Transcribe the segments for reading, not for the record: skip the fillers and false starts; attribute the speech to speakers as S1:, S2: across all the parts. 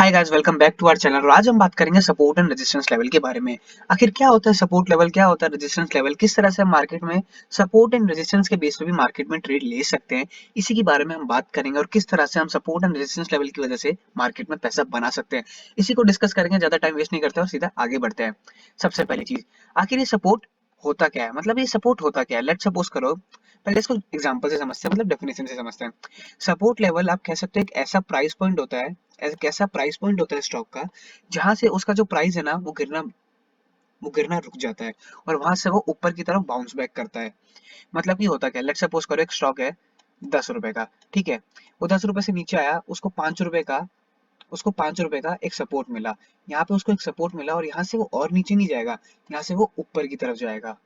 S1: Hi guys, welcome back to our channel. और आज हम बात करेंगे सपोर्ट एंड रेजिस्टेंस लेवल के बारे में। आखिर क्या होता है सपोर्ट लेवल, क्या होता है रेजिस्टेंस लेवल, किस तरह से हम मार्केट में सपोर्ट एंड रेजिस्टेंस के बेस पे भी मार्केट में ट्रेड ले सकते हैं, इसी के बारे में हम बात करेंगे। और किस तरह से हम सपोर्ट एंड रेजिस्टेंस लेवल की वजह से मार्केट में पैसा बना सकते हैं, इसी को डिस्कस करेंगे। ज्यादा टाइम वेस्ट नहीं करते और सीधा आगे बढ़ते हैं। सबसे पहली चीज, आखिर ये सपोर्ट होता क्या है, मतलब ये सपोर्ट होता क्या है। लेट सपोज करो, पहले इसको एग्जांपल से समझते हैं, मतलब डेफिनेशन से समझते हैं। सपोर्ट लेवल आप कह सकते हैं एक ऐसा प्राइस पॉइंट होता है, एक ऐसा प्राइस पॉइंट होता है स्टॉक का, जहां से उसका जो प्राइस है ना वो गिरना रुक जाता है और वहां से वो ऊपर की तरफ बाउंस बैक करता है। मतलब ये होता क्या, लेट सपोज करो एक स्टॉक है 10 रुपए का, ठीक है। वो 10 रुपए से नीचे आया, उसको 5 रुपए का एक सपोर्ट मिला। यहाँ पे उसको एक सपोर्ट मिला और यहाँ से वो और नीचे नहीं जाएगा, यहाँ से वो ऊपर की तरफ जाएगा।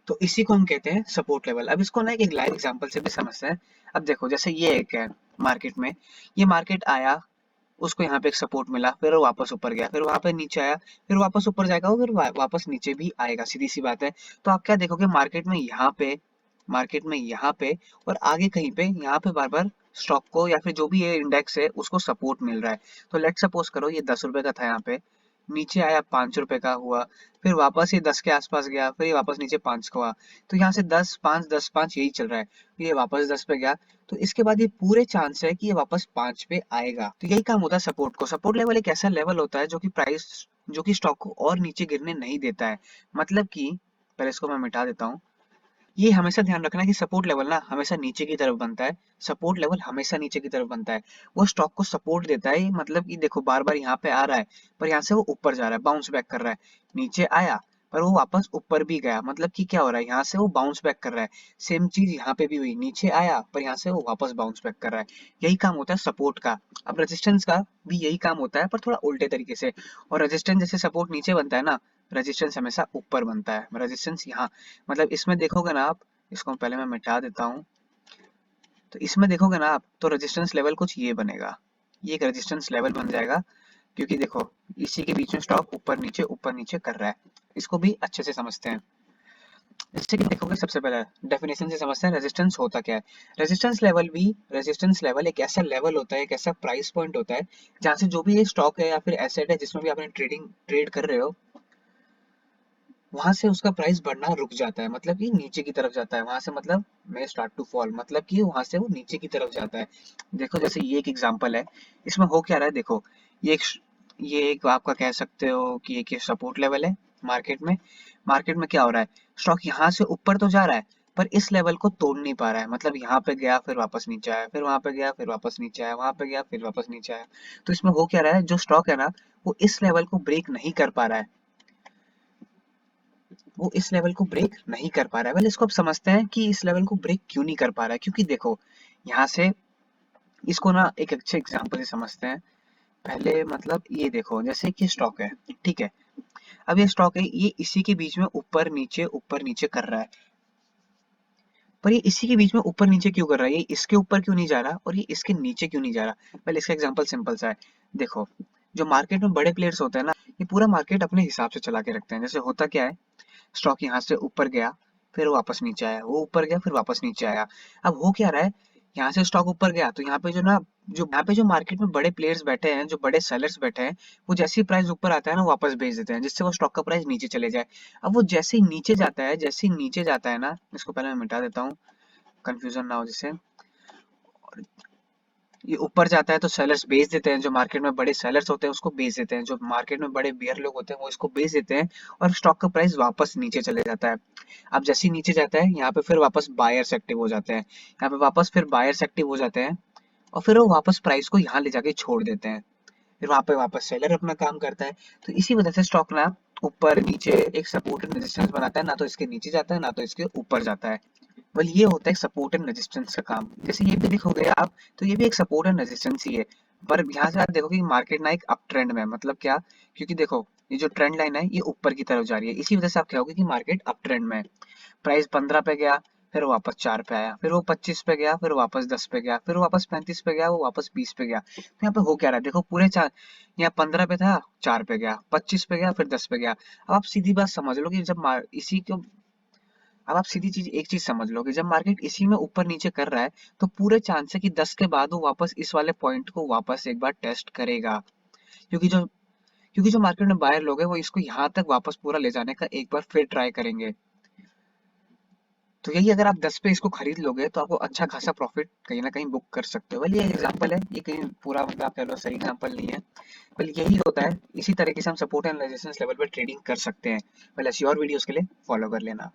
S1: तो इसी को हम कहते हैं सपोर्ट लेवल। अब इसको ना एक लाइव एग्जांपल से भी समझते हैं। अब देखो, जैसे ये एक है मार्केट में, ये मार्केट आया, उसको यहाँ पे एक सपोर्ट मिला, फिर वो वापस ऊपर गया, फिर वहां पे नीचे आया, फिर वापस ऊपर जाएगा, वो फिर वापस नीचे भी आएगा, सीधी सी बात है। तो आप क्या देखोगे, मार्केट में यहाँ पे और आगे कहीं पे यहाँ पे बार बार स्टॉक को या फिर जो भी ये इंडेक्स है उसको सपोर्ट मिल रहा है। तो लेट सपोज करो ये 10 रुपए का था, यहाँ पे नीचे आया 5 रुपए का हुआ, फिर वापस ये 10 के आसपास गया, फिर ये वापस नीचे 5 का हुआ। तो यहाँ से 10 5 10 5 यही चल रहा है, ये वापस 10 पे गया। तो इसके बाद ये पूरे चांस है कि ये वापस 5 पे आएगा। तो यही काम होता है सपोर्ट को। सपोर्ट लेवल एक ऐसा लेवल होता है जो कि स्टॉक को और नीचे गिरने नहीं देता है। मतलब कि, पहले इसको मैं मिटा देता हूँ। ये हमेशा ध्यान रखना कि सपोर्ट लेवल ना हमेशा नीचे की तरफ बनता है। सपोर्ट लेवल हमेशा नीचे की तरफ बनता है। वो स्टॉक को सपोर्ट देता है, मतलब कि देखो बार बार यहाँ पे आ रहा है, पर यहाँ से वो ऊपर जा रहा है, बाउंस बैक कर रहा है। नीचे आया, पर वो वापस ऊपर भी गया, मतलब कि क्या हो रहा है, यहाँ से वो बाउंस बैक कर रहा है। सेम चीज यहाँ पे भी हुई, नीचे आया पर यहाँ से वो वापस बाउंस बैक कर रहा है। यही काम होता है सपोर्ट का। अब रेजिस्टेंस का भी यही काम होता है, पर थोड़ा उल्टे तरीके से। और रेजिस्टेंस जैसे सपोर्ट नीचे बनता है ना, रेजिस्टेंस हमेशा ऊपर बनता है। रेजिस्टेंस यहाँ, मतलब इसमें देखोगे ना आप, इसको पहले मैं मिटा देता हूँ। तो इसमें देखोगे ना आप, तो रेजिस्टेंस लेवल कुछ ये बनेगा, ये एक रेजिस्टेंस लेवल बन जाएगा। क्योंकि देखो, इसी के बीच में स्टॉक ऊपर नीचे कर रहा है। इसको भी अच्छे से समझते हैं। जैसे कि देखोगे, सबसे पहले डेफिनेशन से समझते हैं रेजिस्टेंस होता क्या है। रेजिस्टेंस लेवल एक ऐसा लेवल होता है, एक ऐसा प्राइस पॉइंट होता है, जहां से जो भी ये स्टॉक है या फिर एसेट है जिसमें भी आपने ट्रेड कर रहे हो, वहां से उसका प्राइस बढ़ना रुक जाता है, मतलब कि नीचे की तरफ जाता है। वहां से मतलब मैं स्टार्ट टू फॉल, मतलब कि वहां से वो नीचे की तरफ जाता है। देखो, जैसे ये एक एग्जांपल है, इसमें हो क्या रहा है, देखो। ये एक ये एक आपका कह सकते हो कि एक सपोर्ट लेवल है मार्केट में। मार्केट में क्या हो रहा है, स्टॉक यहाँ से ऊपर तो जा रहा है, पर इस लेवल को तोड़ नहीं पा रहा है। मतलब यहाँ पे गया, फिर वापस नीचे आया, फिर वहां पे गया, फिर वापस नीचे आया, वहां पे गया, फिर वापस नीचे आया। तो इसमें हो क्या रहा है, जो स्टॉक है ना, वो इस लेवल को ब्रेक नहीं कर पा रहा है। वो इस लेवल को ब्रेक नहीं कर पा रहा है। वेल, इसको अब समझते हैं कि इस लेवल को ब्रेक क्यों नहीं कर पा रहा है। क्योंकि देखो, यहाँ से इसको ना एक अच्छे एग्जांपल से समझते हैं। पहले मतलब ये देखो, जैसे कि स्टॉक है, ठीक है। अब ये स्टॉक है, ये इसी के बीच में ऊपर नीचे कर रहा है। पर ये इसी के बीच में ऊपर नीचे क्यों कर रहा है, ये इसके ऊपर क्यों नहीं जा रहा और ये इसके नीचे क्यों नहीं जा रहा। पहले इसका एग्जांपल सिंपल सा है। देखो, जो मार्केट में बड़े प्लेयर्स होते हैं ना, ये पूरा मार्केट अपने हिसाब से चला के रखते हैं। जैसे होता क्या है, स्टॉक यहाँ से ऊपर गया, फिर वापस नीचे आया, वो ऊपर गया, फिर वापस नीचे आया। अब हो क्या रहा है, यहाँ से स्टॉक ऊपर गया, तो यहाँ पे जो मार्केट में बड़े प्लेयर्स बैठे हैं, जो बड़े सेलर्स बैठे हैं, वो जैसे ही प्राइस ऊपर आता है ना, वापस भेज देते हैं, जिससे वो स्टॉक का प्राइस नीचे चले जाए। अब वो जैसे ही नीचे जाता है ना, इसको पहले मैं मिटा देता हूँ, कंफ्यूजन ना हो जिससे। ये ऊपर जाता है तो सेलर्स बेच देते हैं, जो मार्केट में बड़े सेलर्स होते हैं उसको बेच देते हैं, जो मार्केट में बड़े बियर लोग होते हैं वो इसको बेच देते हैं, और स्टॉक का प्राइस वापस नीचे चले जाता है। अब जैसे ही नीचे जाता है, यहाँ पे फिर वापस बायर्स एक्टिव हो जाते हैं, यहाँ पे वापस फिर बायर्स एक्टिव हो जाते हैं, और फिर वो वापस प्राइस को यहाँ ले जाके छोड़ देते हैं। फिर वहां पे वापस सेलर अपना काम करता है। तो इसी वजह से स्टॉक ना ऊपर नीचे एक सपोर्ट एंड रेजिस्टेंस बनाता है, ना तो इसके नीचे जाता है, ना तो इसके ऊपर जाता है। वेल, ये होता है सपोर्ट एंड रेजिस्टेंस का काम। जैसे ये भी देखोगे आप, तो ये भी एक सपोर्ट एंड रेजिस्टेंस ही है। पर यहाँ से आप देखोगे कि मार्केट ना एक अप ट्रेंड में है। मतलब क्या, क्योंकि देखो, ये जो ट्रेंड लाइन है ये ऊपर की तरफ जा रही है, इसी वजह से आप कहोगे कि मार्केट अप ट्रेंड में है। प्राइस 15 पे गया, फिर वापस 4 पे आया, फिर वो 25 पे गया, फिर वापस 10 पे गया, फिर वापस 35 पे गया, वो वापस 20 पे गया। तो यहाँ पे हो क्या रहा है, देखो पूरे चार, यहाँ 15 पे था, 4 पे गया, 25 पे गया, फिर 10 पे गया। अब आप सीधी बात समझ लो कि इसी को, अब आप सीधी चीज एक चीज समझ लो कि जब मार्केट इसी में ऊपर नीचे कर रहा है, तो पूरे चांस है कि 10 के बाद वो वापस इस वाले पॉइंट को वापस एक बार टेस्ट करेगा। क्योंकि जो मार्केट में बायर लोग हैं वो इसको यहाँ तक वापस पूरा ले जाने का एक बार फिर ट्राई करेंगे। तो यही अगर आप 10 पे इसको खरीद लोगे तो आपको अच्छा खासा प्रॉफिट कहीं ना कहीं बुक कर सकते हो। ये एग्जांपल है, ये कहीं पूरा मतलब आप कह लो सही एग्जांपल नहीं है, बल यही होता है। इसी तरीके से हम सपोर्ट एंड रेजिस्टेंस लेवल पे ट्रेडिंग कर सकते हैं। बल ऐसी और वीडियोस के लिए फॉलो कर लेना।